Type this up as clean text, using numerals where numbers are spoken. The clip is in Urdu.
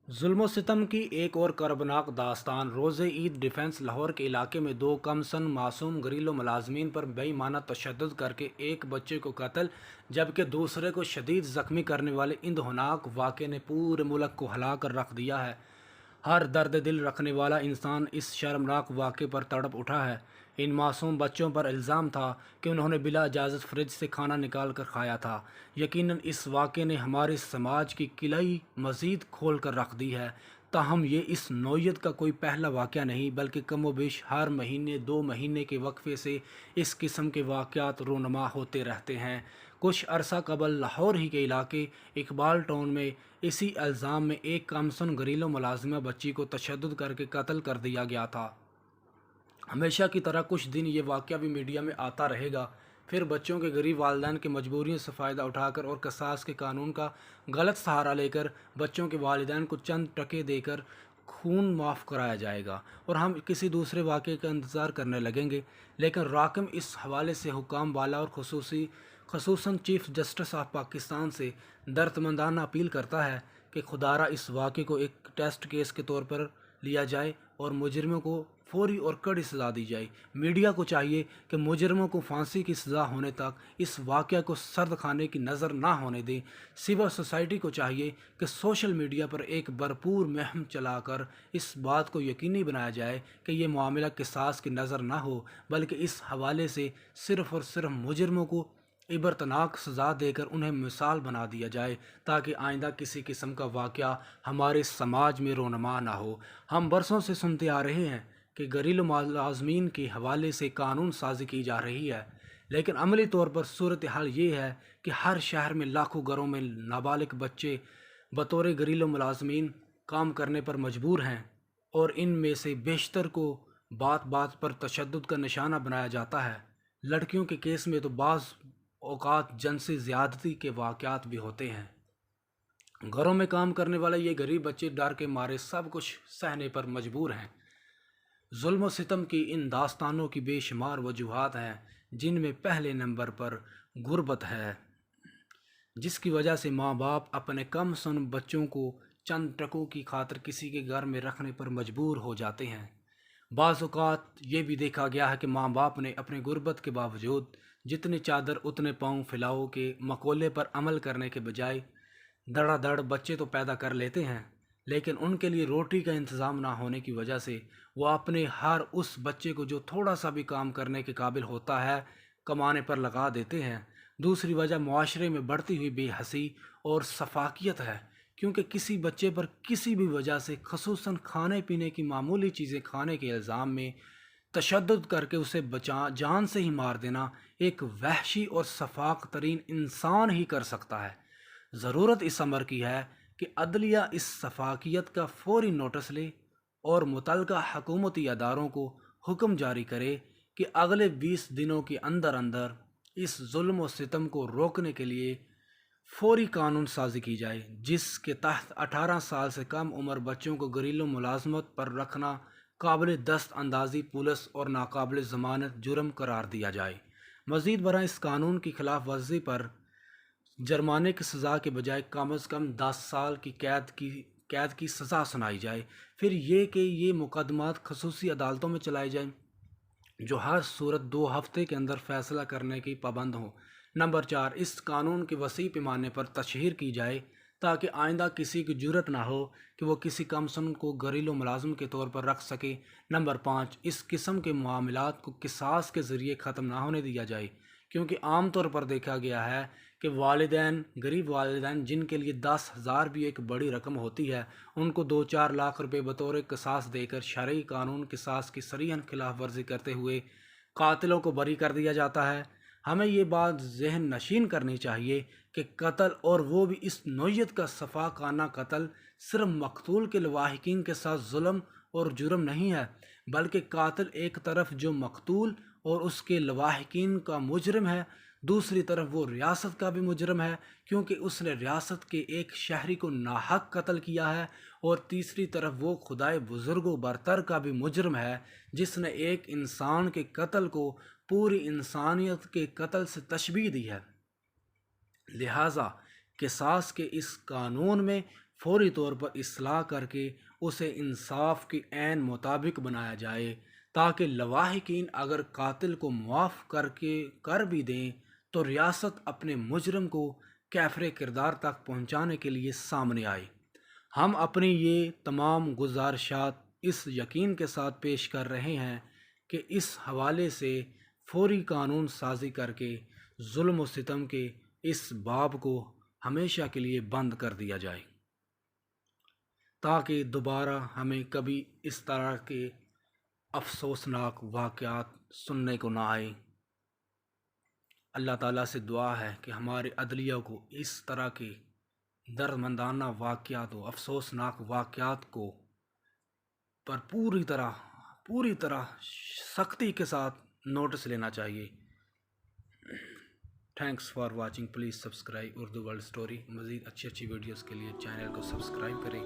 ظلم و ستم کی ایک اور کربناک داستان روز عید ڈیفنس لاہور کے علاقے میں دو کم سن معصوم گھریلو ملازمین پر بے معنی تشدد کر کے ایک بچے کو قتل جبکہ دوسرے کو شدید زخمی کرنے والے ان ہولناک واقعے نے پورے ملک کو ہلا کر رکھ دیا ہے۔ ہر درد دل رکھنے والا انسان اس شرمناک واقعے پر تڑپ اٹھا ہے۔ ان معصوم بچوں پر الزام تھا کہ انہوں نے بلا اجازت فریج سے کھانا نکال کر کھایا تھا۔ یقیناً اس واقعے نے ہمارے سماج کی کلیدی مزید کھول کر رکھ دی ہے۔ تاہم یہ اس نوعیت کا کوئی پہلا واقعہ نہیں بلکہ کم و بیش ہر مہینے دو مہینے کے وقفے سے اس قسم کے واقعات رونما ہوتے رہتے ہیں۔ کچھ عرصہ قبل لاہور ہی کے علاقے اقبال ٹاؤن میں اسی الزام میں ایک کمسن گھریلو ملازمہ بچی کو تشدد کر کے قتل کر دیا گیا تھا۔ ہمیشہ کی طرح کچھ دن یہ واقعہ بھی میڈیا میں آتا رہے گا، پھر بچوں کے غریب والدین کے مجبوریوں سے فائدہ اٹھا کر اور قصاص کے قانون کا غلط سہارا لے کر بچوں کے والدین کو چند ٹکے دے کر خون معاف کرایا جائے گا اور ہم کسی دوسرے واقعے کا انتظار کرنے لگیں گے۔ لیکن راکم اس حوالے سے حکام والا اور خصوصاً چیف جسٹس آف پاکستان سے دردمندانہ اپیل کرتا ہے کہ خدارہ اس واقعے کو ایک ٹیسٹ کیس کے طور پر لیا جائے اور مجرموں کو فوری اور کڑی سزا دی جائے۔ میڈیا کو چاہیے کہ مجرموں کو پھانسی کی سزا ہونے تک اس واقعہ کو سرد خانے کی نظر نہ ہونے دیں۔ سول سوسائٹی کو چاہیے کہ سوشل میڈیا پر ایک بھرپور مہم چلا کر اس بات کو یقینی بنایا جائے کہ یہ معاملہ قصاص کی نظر نہ ہو بلکہ اس حوالے سے صرف اور صرف مجرموں کو عبرتناک سزا دے کر انہیں مثال بنا دیا جائے تاکہ آئندہ کسی قسم کا واقعہ ہمارے سماج میں رونما نہ ہو۔ ہم برسوں سے سنتے آ رہے ہیں کہ گھریلو ملازمین کے حوالے سے قانون سازی کی جا رہی ہے، لیکن عملی طور پر صورتحال یہ ہے کہ ہر شہر میں لاکھوں گھروں میں نابالغ بچے بطور گھریلو ملازمین کام کرنے پر مجبور ہیں اور ان میں سے بیشتر کو بات بات پر تشدد کا نشانہ بنایا جاتا ہے۔ لڑکیوں کے کیس میں تو بعض اوقات جنسی زیادتی کے واقعات بھی ہوتے ہیں۔ گھروں میں کام کرنے والے یہ غریب بچے ڈر کے مارے سب کچھ سہنے پر مجبور ہیں۔ ظلم و ستم کی ان داستانوں کی بے شمار وجوہات ہیں، جن میں پہلے نمبر پر غربت ہے، جس کی وجہ سے ماں باپ اپنے کم سن بچوں کو چند ٹکوں کی خاطر کسی کے گھر میں رکھنے پر مجبور ہو جاتے ہیں۔ بعض اوقات یہ بھی دیکھا گیا ہے کہ ماں باپ نے اپنے غربت کے باوجود جتنی چادر اتنے پاؤں پھیلاؤ کے مقولے پر عمل کرنے کے بجائے دڑا دڑ بچے تو پیدا کر لیتے ہیں، لیکن ان کے لیے روٹی کا انتظام نہ ہونے کی وجہ سے وہ اپنے ہر اس بچے کو جو تھوڑا سا بھی کام کرنے کے قابل ہوتا ہے کمانے پر لگا دیتے ہیں۔ دوسری وجہ معاشرے میں بڑھتی ہوئی بے حسی اور سفاکیت ہے، کیونکہ کسی بچے پر کسی بھی وجہ سے خصوصاً کھانے پینے کی معمولی چیزیں کھانے کے الزام میں تشدد کر کے اسے جان سے ہی مار دینا ایک وحشی اور سفاک ترین انسان ہی کر سکتا ہے۔ ضرورت اس امر کی ہے کہ عدلیہ اس سفاکیت کا فوری نوٹس لے اور متعلقہ حکومتی اداروں کو حکم جاری کرے کہ اگلے 20 دنوں کے اندر اندر اس ظلم و ستم کو روکنے کے لیے فوری قانون سازی کی جائے، جس کے تحت 18 سال سے کم عمر بچوں کو گھریلو ملازمت پر رکھنا قابل دست اندازی پولیس اور ناقابل ضمانت جرم قرار دیا جائے۔ مزید برآں اس قانون کی خلاف ورزی پر جرمانے کی سزا کے بجائے کم از کم 10 سال کی قید کی سزا سنائی جائے۔ پھر یہ کہ یہ مقدمات خصوصی عدالتوں میں چلائے جائیں جو ہر صورت 2 ہفتے کے اندر فیصلہ کرنے کی پابند ہوں۔ نمبر 4، اس قانون کی وسیع پیمانے پر تشہیر کی جائے تاکہ آئندہ کسی کی جرأت نہ ہو کہ وہ کسی کمسن کو گھریلو ملازم کے طور پر رکھ سکے۔ نمبر 5، اس قسم کے معاملات کو قصاص کے ذریعے ختم نہ ہونے دیا جائے، کیونکہ عام طور پر دیکھا گیا ہے کہ غریب والدین جن کے لیے 10,000 بھی ایک بڑی رقم ہوتی ہے، ان کو 2-4 لاکھ روپے بطور قصاص دے کر شرعی قانون قصاص کی صریحاً خلاف ورزی کرتے ہوئے قاتلوں کو بری کر دیا جاتا ہے۔ ہمیں یہ بات ذہن نشین کرنی چاہیے کہ قتل اور وہ بھی اس نوعیت کا سفاکانہ قتل صرف مقتول کے لواحقین کے ساتھ ظلم اور جرم نہیں ہے، بلکہ قاتل ایک طرف جو مقتول اور اس کے لواحقین کا مجرم ہے، دوسری طرف وہ ریاست کا بھی مجرم ہے کیونکہ اس نے ریاست کے ایک شہری کو ناحق قتل کیا ہے، اور تیسری طرف وہ خدائے بزرگ و برتر کا بھی مجرم ہے جس نے ایک انسان کے قتل کو پوری انسانیت کے قتل سے تشبیہ دی ہے۔ لہٰذا قصاص کے اس قانون میں فوری طور پر اصلاح کر کے اسے انصاف کے عین مطابق بنایا جائے، تاکہ لواحقین اگر قاتل کو معاف کر بھی دیں تو ریاست اپنے مجرم کو کیفر کردار تک پہنچانے کے لیے سامنے آئے۔ ہم اپنی یہ تمام گزارشات اس یقین کے ساتھ پیش کر رہے ہیں کہ اس حوالے سے فوری قانون سازی کر کے ظلم و ستم کے اس باب کو ہمیشہ کے لیے بند کر دیا جائے، تاکہ دوبارہ ہمیں کبھی اس طرح کے افسوسناک واقعات سننے کو نہ آئے۔ اللہ تعالیٰ سے دعا ہے کہ ہمارے عدلیہ کو اس طرح کے دردمندانہ واقعات و افسوسناک واقعات کو پر پوری طرح سختی کے ساتھ نوٹس لینا چاہیے۔ Thanks for watching, please subscribe Urdu world story. مزید اچھی ویڈیوز کے لیے چینل کو سبسکرائب کریں۔